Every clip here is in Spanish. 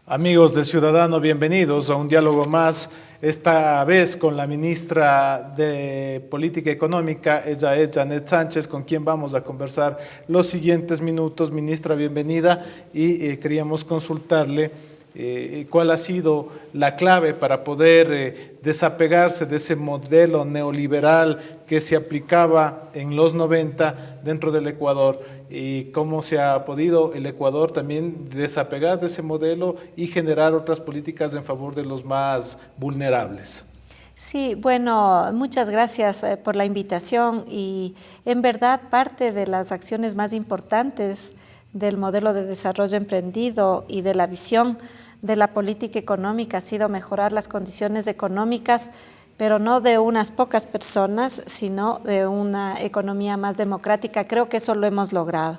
Amigos de Ciudadano, bienvenidos a un diálogo más, esta vez con la ministra de Política Económica, ella es Janet Sánchez, con quien vamos a conversar los siguientes minutos. Ministra, bienvenida, y queríamos consultarle cuál ha sido la clave para poder desapegarse de ese modelo neoliberal que se aplicaba en los 90 dentro del Ecuador, y cómo se ha podido el Ecuador también desapegar de ese modelo y generar otras políticas en favor de los más vulnerables. Sí, bueno, muchas gracias por la invitación y en verdad parte de las acciones más importantes del modelo de desarrollo emprendido y de la visión de la política económica ha sido mejorar las condiciones económicas, pero no de unas pocas personas, sino de una economía más democrática. Creo que eso lo hemos logrado.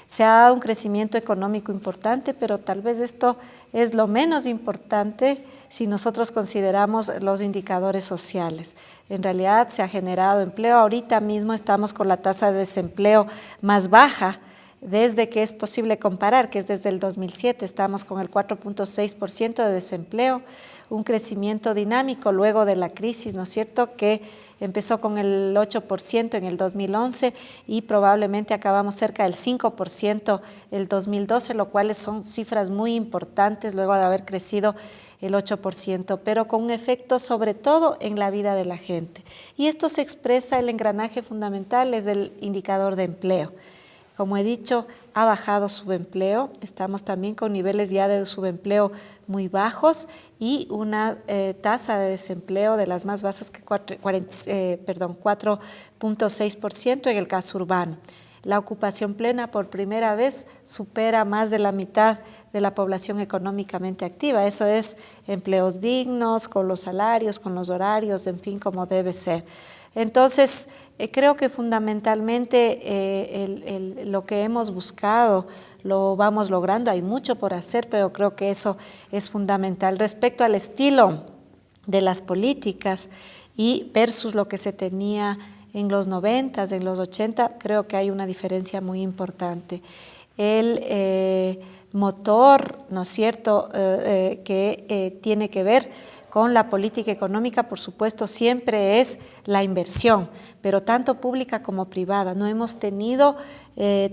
Se ha dado un crecimiento económico importante, pero tal vez esto es lo menos importante si nosotros consideramos los indicadores sociales. En realidad se ha generado empleo. Ahorita mismo estamos con la tasa de desempleo más baja desde que es posible comparar, que es desde el 2007, estamos con el 4.6% de desempleo, un crecimiento dinámico luego de la crisis, ¿no es cierto?, que empezó con el 8% en el 2011 y probablemente acabamos cerca del 5% el 2012, lo cual son cifras muy importantes luego de haber crecido el 8%, pero con un efecto sobre todo en la vida de la gente. Y esto se expresa, el engranaje fundamental es el indicador de empleo. Como he dicho, ha bajado subempleo, estamos también con niveles ya de subempleo muy bajos y una tasa de desempleo de las más bajas que 4.6% en el caso urbano. La ocupación plena por primera vez supera más de la mitad de la población económicamente activa. Eso es empleos dignos, con los salarios, con los horarios, en fin, como debe ser. Entonces, creo que fundamentalmente lo que hemos buscado lo vamos logrando. Hay mucho por hacer, pero creo que eso es fundamental. Respecto al estilo de las políticas y versus lo que se tenía en los 90, en los 80, creo que hay una diferencia muy importante. El motor, ¿no es cierto?, que tiene que ver con la política económica, por supuesto, siempre es la inversión, pero tanto pública como privada. No hemos tenido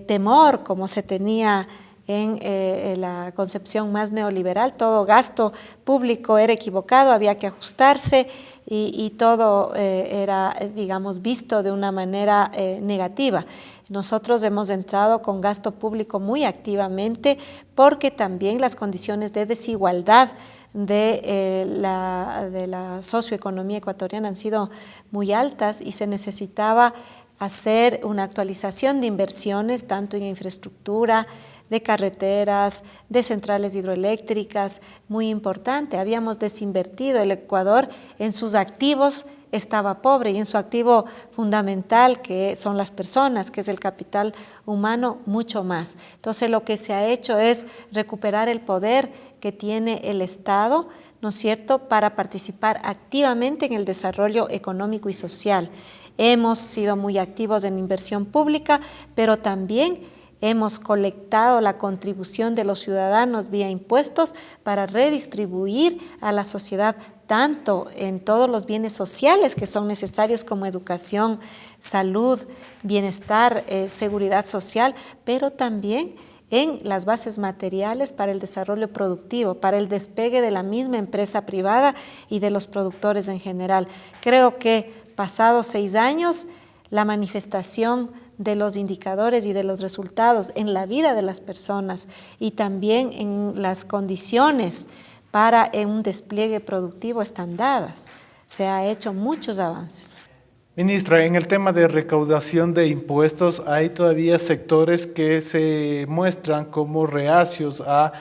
temor como se tenía en la concepción más neoliberal. Todo gasto público era equivocado, había que ajustarse y todo era, digamos, visto de una manera negativa. Nosotros hemos entrado con gasto público muy activamente porque también las condiciones de desigualdad de la socioeconomía ecuatoriana han sido muy altas y se necesitaba hacer una actualización de inversiones tanto en infraestructura, de carreteras, de centrales hidroeléctricas, muy importante. Habíamos desinvertido. El Ecuador en sus activos estaba pobre y en su activo fundamental, que son las personas, que es el capital humano, mucho más. Entonces lo que se ha hecho es recuperar el poder que tiene el Estado, ¿no es cierto?, para participar activamente en el desarrollo económico y social. Hemos sido muy activos en inversión pública, pero también hemos colectado la contribución de los ciudadanos vía impuestos para redistribuir a la sociedad tanto en todos los bienes sociales que son necesarios como educación, salud, bienestar, seguridad social, pero también en las bases materiales para el desarrollo productivo, para el despegue de la misma empresa privada y de los productores en general. Creo que pasados 6 años, la manifestación de los indicadores y de los resultados en la vida de las personas y también en las condiciones para un despliegue productivo están dadas. Se ha hecho muchos avances. Ministra, en el tema de recaudación de impuestos hay todavía sectores que se muestran como reacios a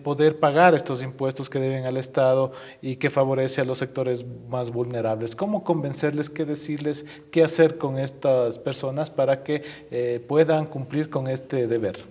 poder pagar estos impuestos que deben al Estado y que favorece a los sectores más vulnerables. ¿Cómo convencerles, qué decirles, qué hacer con estas personas para que puedan cumplir con este deber?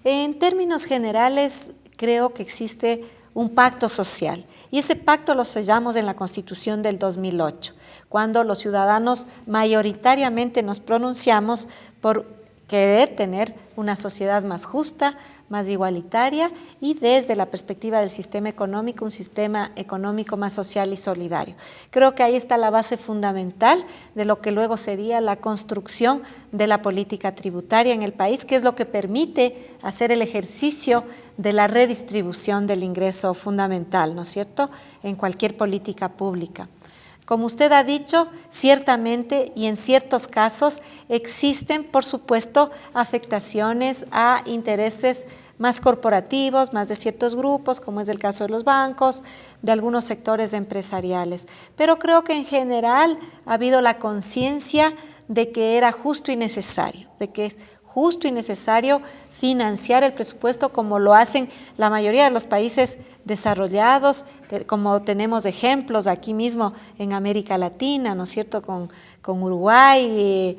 En términos generales, creo que existe un pacto social y ese pacto lo sellamos en la Constitución del 2008, cuando los ciudadanos mayoritariamente nos pronunciamos por querer tener una sociedad más justa, más igualitaria y desde la perspectiva del sistema económico, un sistema económico más social y solidario. Creo que ahí está la base fundamental de lo que luego sería la construcción de la política tributaria en el país, que es lo que permite hacer el ejercicio de la redistribución del ingreso fundamental, ¿no es cierto?, en cualquier política pública. Como usted ha dicho, ciertamente y en ciertos casos existen, por supuesto, afectaciones a intereses más corporativos, más de ciertos grupos, como es el caso de los bancos, de algunos sectores empresariales. Pero creo que en general ha habido la conciencia de que era justo y necesario, de que es justo y necesario financiar el presupuesto como lo hacen la mayoría de los países desarrollados, como tenemos ejemplos aquí mismo en América Latina, ¿no es cierto?, con Uruguay,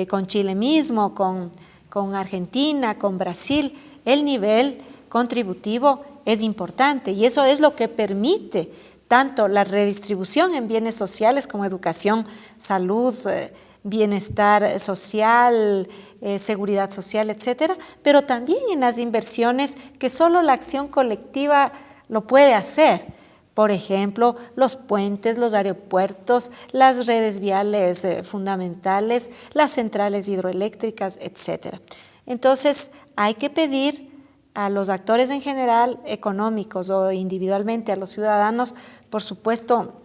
con Chile mismo, con Argentina, con Brasil. El nivel contributivo es importante y eso es lo que permite tanto la redistribución en bienes sociales como educación, salud, bienestar social, seguridad social, etcétera, pero también en las inversiones que solo la acción colectiva lo puede hacer. Por ejemplo, los puentes, los aeropuertos, las redes viales fundamentales, las centrales hidroeléctricas, etcétera. Entonces, hay que pedir a los actores en general, económicos o individualmente a los ciudadanos, por supuesto,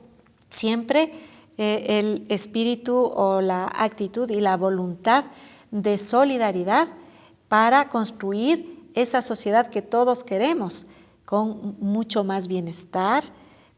siempre el espíritu o la actitud y la voluntad de solidaridad para construir esa sociedad que todos queremos, con mucho más bienestar,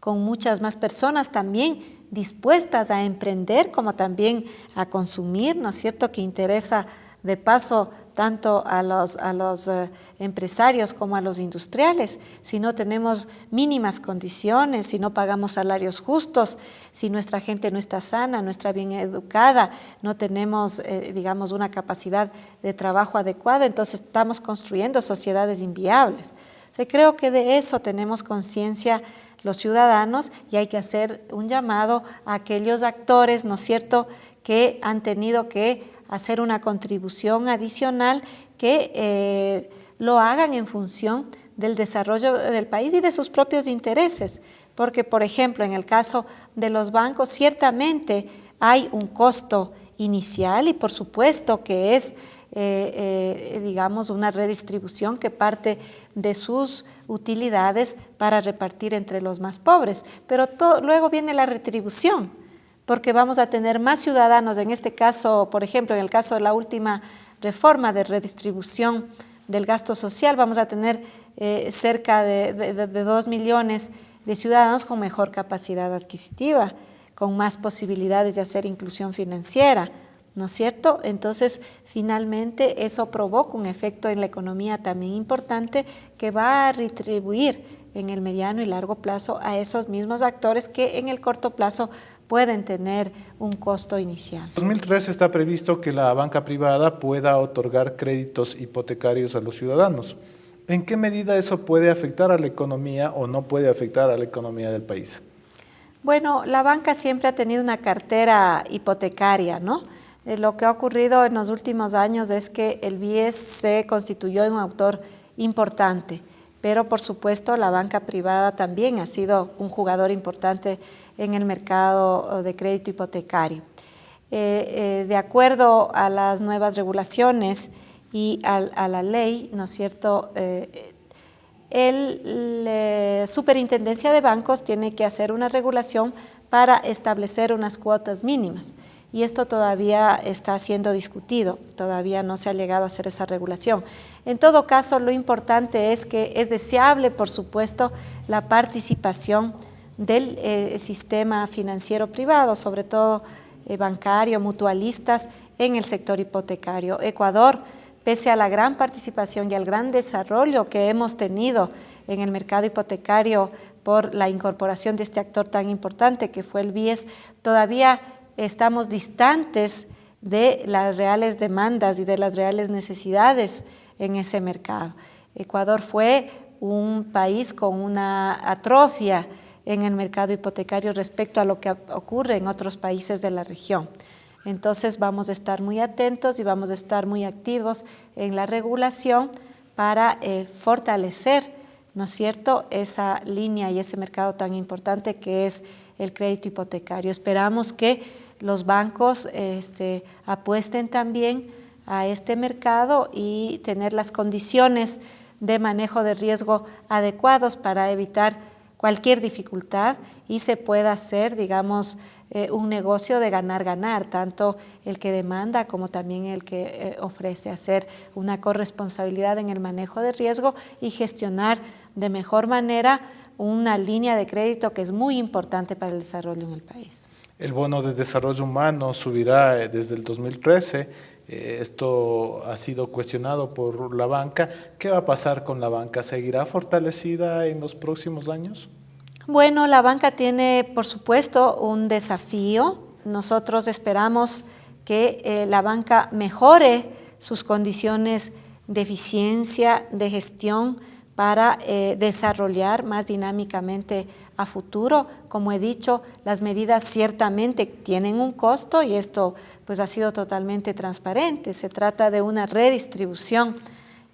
con muchas más personas también dispuestas a emprender como también a consumir, ¿no es cierto?, que interesa de paso tanto a los empresarios como a los industriales. Si no tenemos mínimas condiciones, si no pagamos salarios justos, si nuestra gente no está sana, no está bien educada, no tenemos, digamos, una capacidad de trabajo adecuada, entonces estamos construyendo sociedades inviables. O sea, creo que de eso tenemos conciencia los ciudadanos y hay que hacer un llamado a aquellos actores, ¿no es cierto?, que han tenido que hacer una contribución adicional, que lo hagan en función del desarrollo del país y de sus propios intereses. Porque, por ejemplo, en el caso de los bancos, ciertamente hay un costo inicial y por supuesto que es, digamos, una redistribución que parte de sus utilidades para repartir entre los más pobres. Pero luego viene la retribución, porque vamos a tener más ciudadanos, en este caso, por ejemplo, en el caso de la última reforma de redistribución del gasto social, vamos a tener cerca de 2 millones de ciudadanos con mejor capacidad adquisitiva, con más posibilidades de hacer inclusión financiera, ¿no es cierto? Entonces, finalmente, eso provoca un efecto en la economía también importante que va a retribuir en el mediano y largo plazo a esos mismos actores que en el corto plazo pueden tener un costo inicial. En 2003 está previsto que la banca privada pueda otorgar créditos hipotecarios a los ciudadanos. ¿En qué medida eso puede afectar a la economía o no puede afectar a la economía del país? Bueno, la banca siempre ha tenido una cartera hipotecaria, ¿no? Lo que ha ocurrido en los últimos años es que el BIES se constituyó en un actor importante, pero por supuesto la banca privada también ha sido un jugador importante en el mercado de crédito hipotecario. De acuerdo a las nuevas regulaciones y a la ley, ¿no es cierto?, la Superintendencia de Bancos tiene que hacer una regulación para establecer unas cuotas mínimas. Y esto todavía está siendo discutido, todavía no se ha llegado a hacer esa regulación. En todo caso, lo importante es que es deseable, por supuesto, la participación del sistema financiero privado, sobre todo bancario, mutualistas, en el sector hipotecario. Ecuador, pese a la gran participación y al gran desarrollo que hemos tenido en el mercado hipotecario por la incorporación de este actor tan importante que fue el BIES, todavía estamos distantes de las reales demandas y de las reales necesidades en ese mercado. Ecuador fue un país con una atrofia en el mercado hipotecario respecto a lo que ocurre en otros países de la región. Entonces vamos a estar muy atentos y vamos a estar muy activos en la regulación para fortalecer, ¿no es cierto?, esa línea y ese mercado tan importante que es el crédito hipotecario. Esperamos que los bancos apuesten también a este mercado y tener las condiciones de manejo de riesgo adecuados para evitar cualquier dificultad y se pueda hacer, digamos, un negocio de ganar-ganar, tanto el que demanda como también el que ofrece, hacer una corresponsabilidad en el manejo de riesgo y gestionar de mejor manera una línea de crédito que es muy importante para el desarrollo en el país. El bono de desarrollo humano subirá desde el 2013. Esto ha sido cuestionado por la banca. ¿Qué va a pasar con la banca? ¿Seguirá fortalecida en los próximos años? Bueno, la banca tiene, por supuesto, un desafío. Nosotros esperamos que la banca mejore sus condiciones de eficiencia, de gestión, para desarrollar más dinámicamente a futuro. Como he dicho, las medidas ciertamente tienen un costo y esto pues ha sido totalmente transparente. Se trata de una redistribución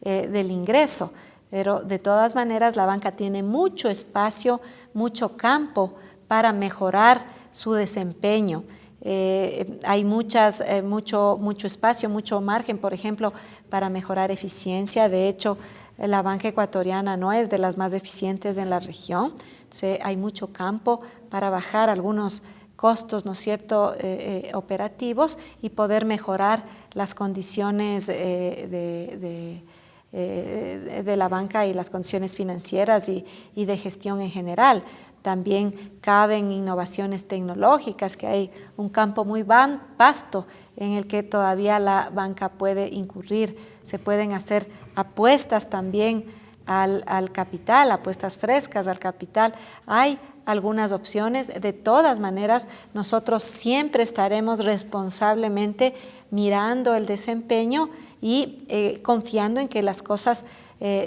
del ingreso, pero de todas maneras la banca tiene mucho espacio, mucho campo para mejorar su desempeño. Hay mucho espacio, mucho margen, por ejemplo, para mejorar eficiencia. De hecho, la banca ecuatoriana no es de las más eficientes en la región. Entonces, hay mucho campo para bajar algunos costos, ¿no es cierto?, operativos y poder mejorar las condiciones de la banca y las condiciones financieras y de gestión en general. También caben innovaciones tecnológicas, que hay un campo muy vasto en el que todavía la banca puede incurrir. Se pueden hacer apuestas también al capital, apuestas frescas al capital. Hay algunas opciones. De todas maneras, nosotros siempre estaremos responsablemente mirando el desempeño y confiando en que las cosas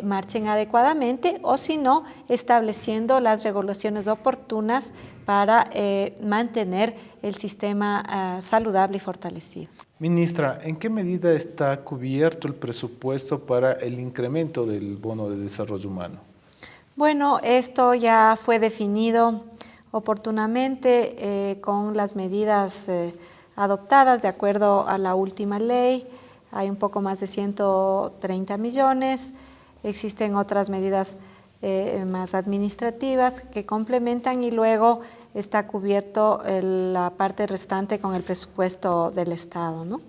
marchen adecuadamente, o si no, estableciendo las regulaciones oportunas para mantener el sistema saludable y fortalecido. Ministra, ¿en qué medida está cubierto el presupuesto para el incremento del bono de desarrollo humano? Bueno, esto ya fue definido oportunamente con las medidas adoptadas de acuerdo a la última ley. Hay un poco más de 130 millones. Existen otras medidas más administrativas que complementan y luego está cubierto la parte restante con el presupuesto del Estado, ¿no?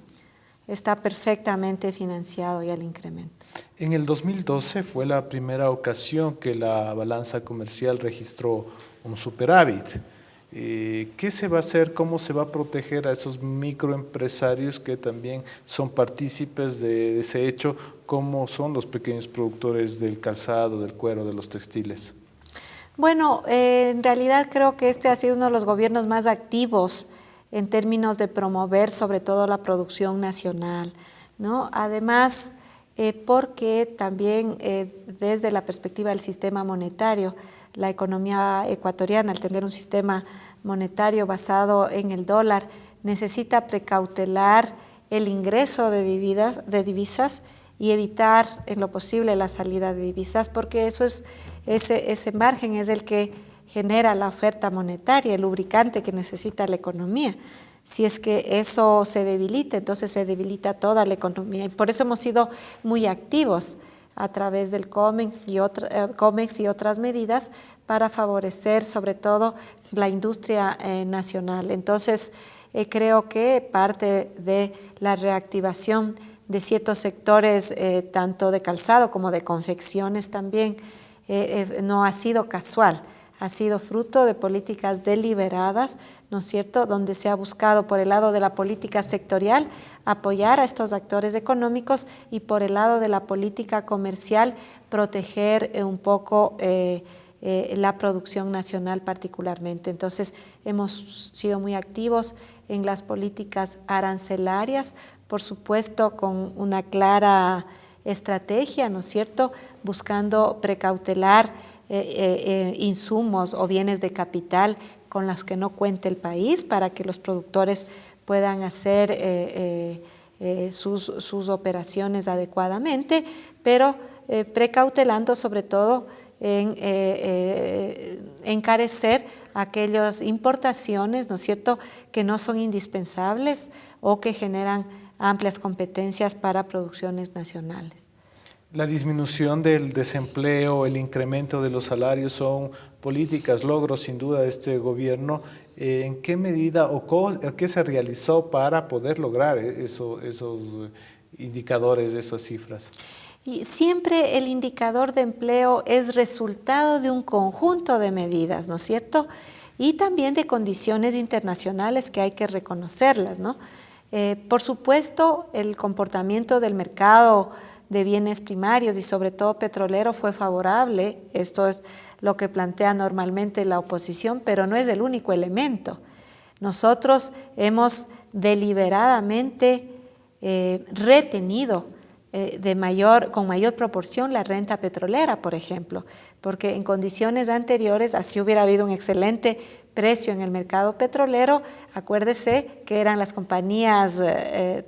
Está perfectamente financiado ya el incremento. En el 2012 fue la primera ocasión que la balanza comercial registró un superávit. ¿Qué se va a hacer? ¿Cómo se va a proteger a esos microempresarios que también son partícipes de ese hecho, como son los pequeños productores del calzado, del cuero, de los textiles? Bueno, en realidad creo que este ha sido uno de los gobiernos más activos en términos de promover sobre todo la producción nacional, ¿no? Además, porque también desde la perspectiva del sistema monetario, la economía ecuatoriana, al tener un sistema monetario basado en el dólar, necesita precautelar el ingreso de divisas y evitar en lo posible la salida de divisas, porque eso es, ese margen es el que genera la oferta monetaria, el lubricante que necesita la economía. Si es que eso se debilita, entonces se debilita toda la economía. Y por eso hemos sido muy activos a través del COMEX y otras medidas para favorecer sobre todo la industria nacional. Entonces, creo que parte de la reactivación de ciertos sectores, tanto de calzado como de confecciones también, no ha sido casual. Ha sido fruto de políticas deliberadas, ¿no es cierto?, donde se ha buscado por el lado de la política sectorial apoyar a estos actores económicos y por el lado de la política comercial proteger un poco la producción nacional particularmente. Entonces, hemos sido muy activos en las políticas arancelarias, por supuesto con una clara estrategia, ¿no es cierto?, buscando precautelar insumos o bienes de capital con los que no cuente el país para que los productores puedan hacer sus operaciones adecuadamente, pero precautelando sobre todo en encarecer aquellas importaciones, ¿no es cierto?, que no son indispensables o que generan amplias competencias para producciones nacionales. La disminución del desempleo, el incremento de los salarios son políticas, logros sin duda de este gobierno. ¿En qué medida o qué se realizó para poder lograr esos indicadores, esas cifras? Y siempre el indicador de empleo es resultado de un conjunto de medidas, ¿no es cierto? Y también de condiciones internacionales que hay que reconocerlas, ¿no? Por supuesto, el comportamiento del mercado de bienes primarios y sobre todo petrolero fue favorable. Esto es lo que plantea normalmente la oposición, pero no es el único elemento. Nosotros hemos deliberadamente retenido con mayor proporción la renta petrolera, por ejemplo, porque en condiciones anteriores así hubiera habido un excelente precio en el mercado petrolero. Acuérdese que eran las compañías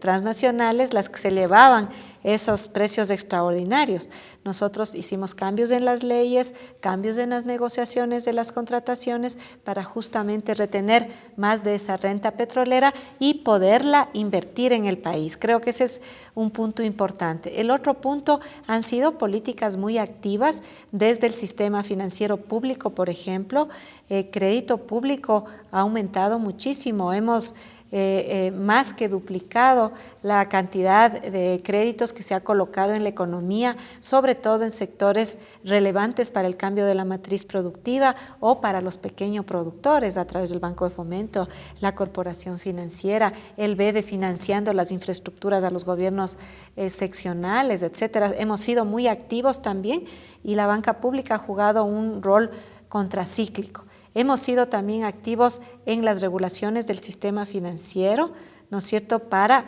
transnacionales las que se llevaban esos precios extraordinarios. Nosotros hicimos cambios en las leyes, cambios en las negociaciones de las contrataciones para justamente retener más de esa renta petrolera y poderla invertir en el país. Creo que ese es un punto importante. El otro punto han sido políticas muy activas desde el sistema financiero público, por ejemplo. Crédito público ha aumentado muchísimo. Hemos más que duplicado la cantidad de créditos que se ha colocado en la economía, sobre todo en sectores relevantes para el cambio de la matriz productiva o para los pequeños productores a través del Banco de Fomento, la Corporación Financiera, el BEDE financiando las infraestructuras a los gobiernos seccionales, etcétera. Hemos sido muy activos también y la banca pública ha jugado un rol contracíclico. Hemos sido también activos en las regulaciones del sistema financiero, ¿no es cierto?, para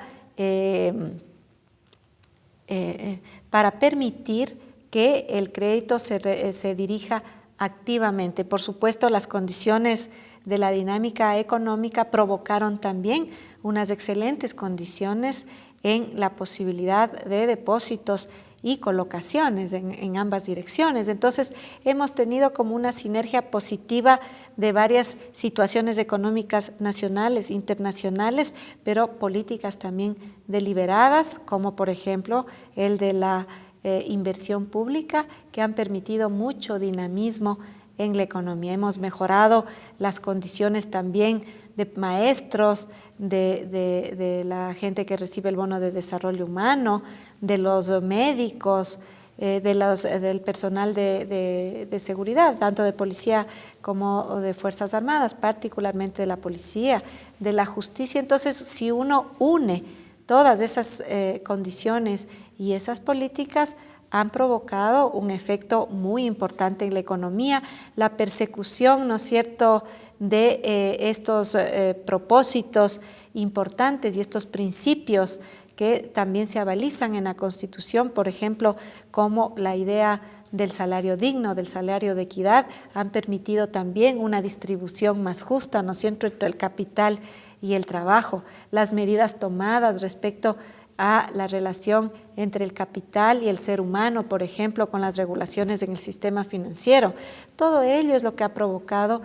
permitir que el crédito se dirija activamente. Por supuesto, las condiciones de la dinámica económica provocaron también unas excelentes condiciones en la posibilidad de depósitos y colocaciones en ambas direcciones. Entonces, hemos tenido como una sinergia positiva de varias situaciones económicas nacionales, internacionales, pero políticas también deliberadas, como por ejemplo el de la inversión pública, que han permitido mucho dinamismo en la economía. Hemos mejorado las condiciones también de maestros, de la gente que recibe el bono de desarrollo humano, de los médicos, del personal de seguridad, tanto de policía como de Fuerzas Armadas, particularmente de la policía, de la justicia. Entonces, si uno une todas esas condiciones y esas políticas, han provocado un efecto muy importante en la economía. La persecución, ¿no es cierto?, de estos propósitos importantes y estos principios que también se avalizan en la Constitución, por ejemplo, como la idea del salario digno, del salario de equidad, han permitido también una distribución más justa, ¿no es cierto?, entre el capital y el trabajo. Las medidas tomadas respecto a la relación entre el capital y el ser humano, por ejemplo, con las regulaciones en el sistema financiero. Todo ello es lo que ha provocado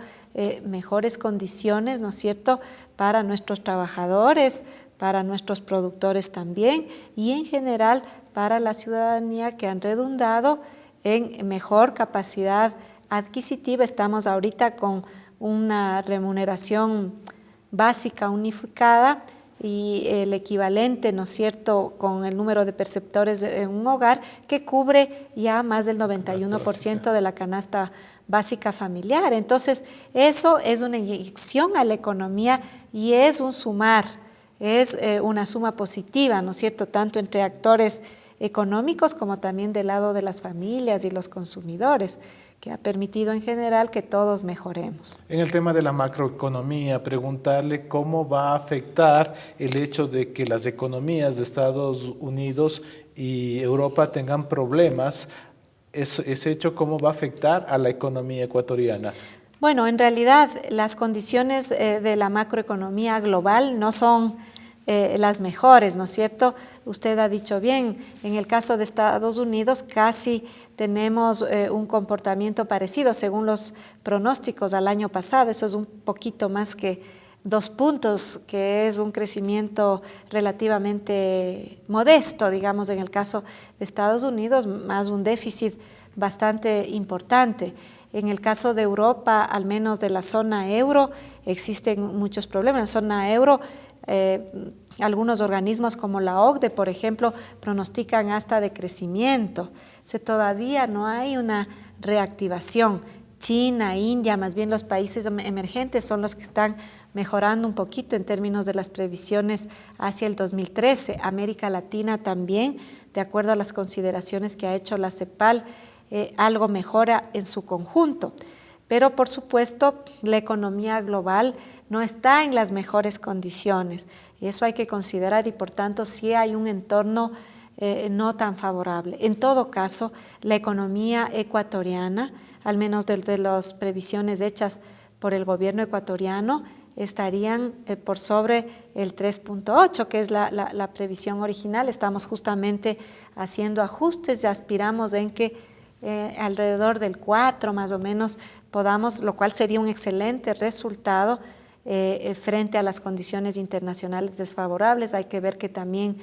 mejores condiciones, ¿no es cierto?, para nuestros trabajadores, para nuestros productores también y en general para la ciudadanía, que han redundado en mejor capacidad adquisitiva. Estamos ahorita con una remuneración básica unificada y el equivalente, ¿no es cierto?, con el número de perceptores en un hogar que cubre ya más del 91% de la canasta básica familiar. Entonces, eso es una inyección a la economía y es un sumar, es una suma positiva, ¿no es cierto?, tanto entre actores económicos como también del lado de las familias y los consumidores, que ha permitido en general que todos mejoremos. En el tema de la macroeconomía, preguntarle cómo va a afectar el hecho de que las economías de Estados Unidos y Europa tengan problemas ese hecho cómo va a afectar a la economía ecuatoriana? Bueno, en realidad las condiciones de la macroeconomía global no son las mejores, ¿no es cierto? Usted ha dicho bien, en el caso de Estados Unidos casi tenemos un comportamiento parecido según los pronósticos al año pasado, eso es un poquito más que 2 puntos, que es un crecimiento relativamente modesto, digamos, en el caso de Estados Unidos, más un déficit bastante importante. En el caso de Europa, al menos de la zona euro, existen muchos problemas. En la zona euro, algunos organismos como la OCDE, por ejemplo, pronostican hasta decrecimiento. O sea, todavía no hay una reactivación. China, India, más bien los países emergentes son los que están mejorando un poquito en términos de las previsiones hacia el 2013. América Latina también, de acuerdo a las consideraciones que ha hecho la CEPAL, algo mejora en su conjunto. Pero, por supuesto, la economía global no está en las mejores condiciones y eso hay que considerar y, por tanto, sí hay un entorno no tan favorable. En todo caso, la economía ecuatoriana, al menos de las previsiones hechas por el gobierno ecuatoriano, estarían por sobre el 3.8, que es la previsión original. Estamos justamente haciendo ajustes y aspiramos en que alrededor del 4 más o menos podamos, lo cual sería un excelente resultado frente a las condiciones internacionales desfavorables. Hay que ver que también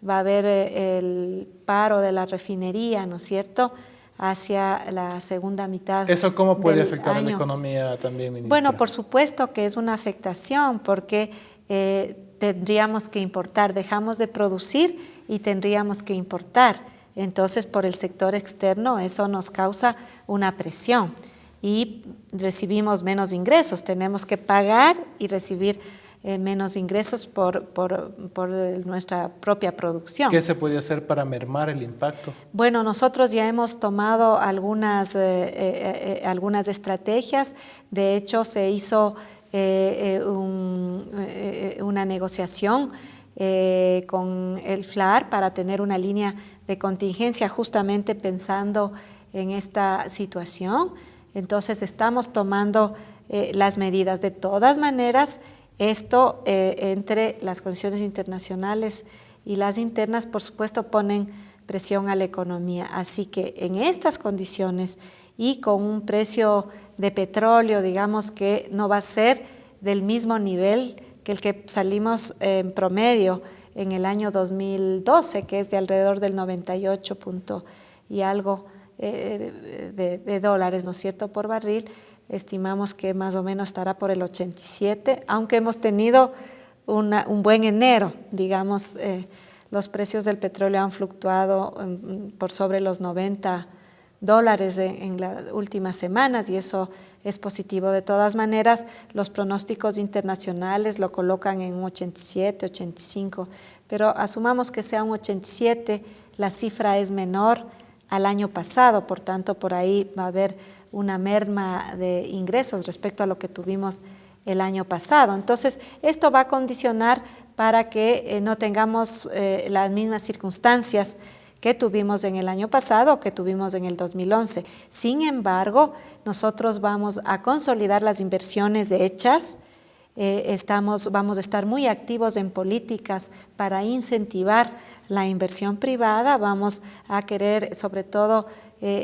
va a haber el paro de la refinería, ¿no es cierto?, hacia la segunda mitad. ¿Eso cómo puede del afectar a la año. economía también, ministra? Bueno, por supuesto que es una afectación porque tendríamos que importar, dejamos de producir y tendríamos que importar. Entonces, por el sector externo eso nos causa una presión y recibimos menos ingresos, tenemos que pagar y recibir menos ingresos por nuestra propia producción. ¿Qué se puede hacer para mermar el impacto? Bueno, nosotros ya hemos tomado algunas estrategias. De hecho, se hizo una negociación con el FLAR para tener una línea de contingencia justamente pensando en esta situación. Entonces, estamos tomando las medidas. De todas maneras, esto entre las condiciones internacionales y las internas, por supuesto, ponen presión a la economía. Así que en estas condiciones y con un precio de petróleo, digamos que no va a ser del mismo nivel que el que salimos en promedio en el año 2012, que es de alrededor del 98 punto y algo de dólares, ¿no es cierto?, por barril. Estimamos que más o menos estará por el 87, aunque hemos tenido un buen enero, digamos, los precios del petróleo han fluctuado por sobre los $90 en las últimas semanas y eso es positivo. De todas maneras, los pronósticos internacionales lo colocan en un 87, 85, pero asumamos que sea un 87, la cifra es menor al año pasado, por tanto, por ahí va a haber una merma de ingresos respecto a lo que tuvimos el año pasado. Entonces, esto va a condicionar para que no tengamos las mismas circunstancias que tuvimos en el año pasado o que tuvimos en el 2011. Sin embargo, nosotros vamos a consolidar las inversiones hechas, vamos a estar muy activos en políticas para incentivar la inversión privada, vamos a querer sobre todo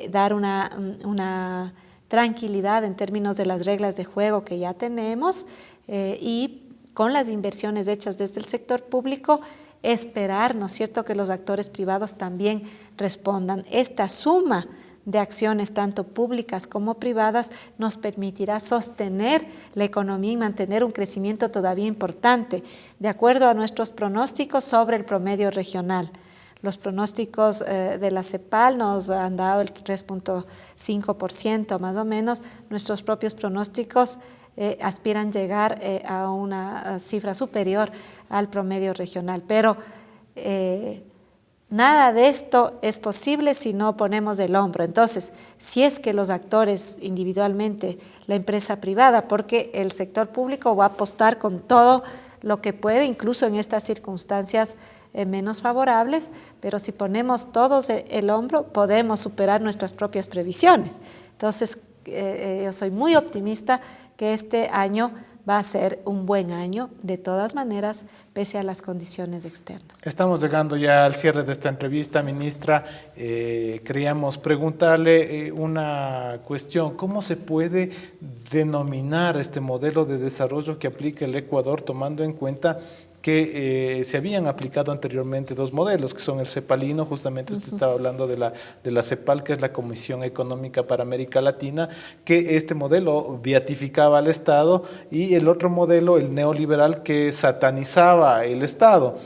dar una tranquilidad en términos de las reglas de juego que ya tenemos y con las inversiones hechas desde el sector público, esperar, ¿no es cierto?, que los actores privados también respondan. Esta suma de acciones, tanto públicas como privadas, nos permitirá sostener la economía y mantener un crecimiento todavía importante, de acuerdo a nuestros pronósticos sobre el promedio regional. Los pronósticos de la CEPAL nos han dado el 3.5% más o menos. Nuestros propios pronósticos aspiran llegar a una cifra superior al promedio regional. Pero nada de esto es posible si no ponemos el hombro. Entonces, si es que los actores individualmente, la empresa privada, porque el sector público va a apostar con todo lo que puede, incluso en estas circunstancias menos favorables, pero si ponemos todos el hombro, podemos superar nuestras propias previsiones. Entonces, yo soy muy optimista que este año va a ser un buen año, de todas maneras, pese a las condiciones externas. Estamos llegando ya al cierre de esta entrevista, ministra. Queríamos preguntarle una cuestión. ¿Cómo se puede denominar este modelo de desarrollo que aplica el Ecuador, tomando en cuenta que se habían aplicado anteriormente dos modelos, que son el CEPALino, justamente usted estaba hablando de la CEPAL, que es la Comisión Económica para América Latina, que este modelo beatificaba al Estado, y el otro modelo, el neoliberal, que satanizaba el Estado?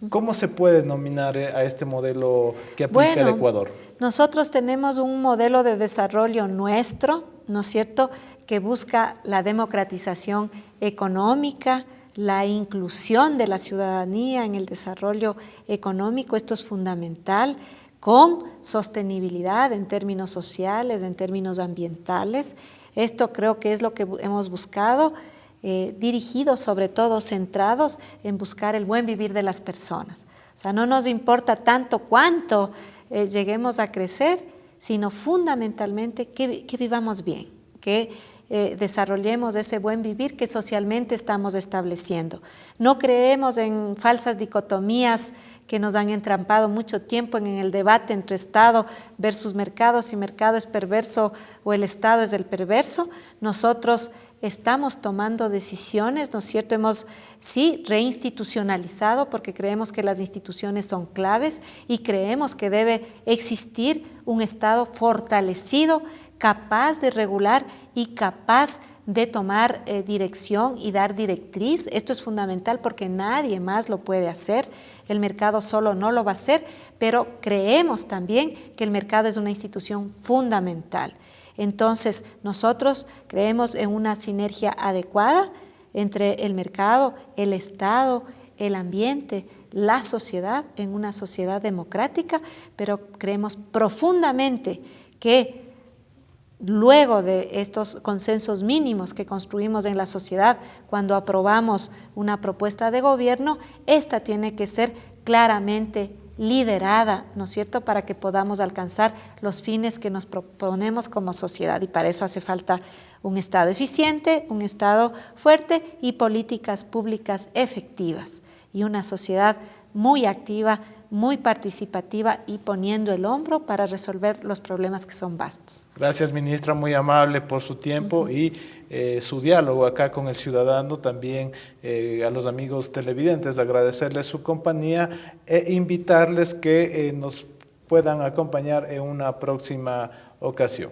¿Cómo se puede denominar a este modelo que aplica el Ecuador? Nosotros tenemos un modelo de desarrollo nuestro, ¿no es cierto?, que busca la democratización económica, la inclusión de la ciudadanía en el desarrollo económico. Esto es fundamental, con sostenibilidad en términos sociales, en términos ambientales. Esto creo que es lo que hemos buscado, dirigidos sobre todo, centrados en buscar el buen vivir de las personas. O sea, no nos importa tanto cuánto lleguemos a crecer, sino fundamentalmente que vivamos bien, que desarrollemos ese buen vivir que socialmente estamos estableciendo. No creemos en falsas dicotomías que nos han entrampado mucho tiempo en el debate entre Estado versus mercado, si mercado es perverso o el Estado es el perverso. Nosotros estamos tomando decisiones, ¿no es cierto? Hemos, sí, reinstitucionalizado, porque creemos que las instituciones son claves y creemos que debe existir un Estado fortalecido, capaz de regular y capaz de tomar dirección y dar directriz. Esto es fundamental porque nadie más lo puede hacer. El mercado solo no lo va a hacer, pero creemos también que el mercado es una institución fundamental. Entonces, nosotros creemos en una sinergia adecuada entre el mercado, el Estado, el ambiente, la sociedad, en una sociedad democrática, pero creemos profundamente que luego de estos consensos mínimos que construimos en la sociedad cuando aprobamos una propuesta de gobierno, esta tiene que ser claramente liderada, ¿no es cierto?, para que podamos alcanzar los fines que nos proponemos como sociedad, y para eso hace falta un Estado eficiente, un Estado fuerte y políticas públicas efectivas, y una sociedad muy activa, muy participativa y poniendo el hombro para resolver los problemas que son vastos. Gracias, ministra, muy amable por su tiempo y su diálogo acá con el ciudadano. También a los amigos televidentes agradecerles su compañía e invitarles que nos puedan acompañar en una próxima ocasión.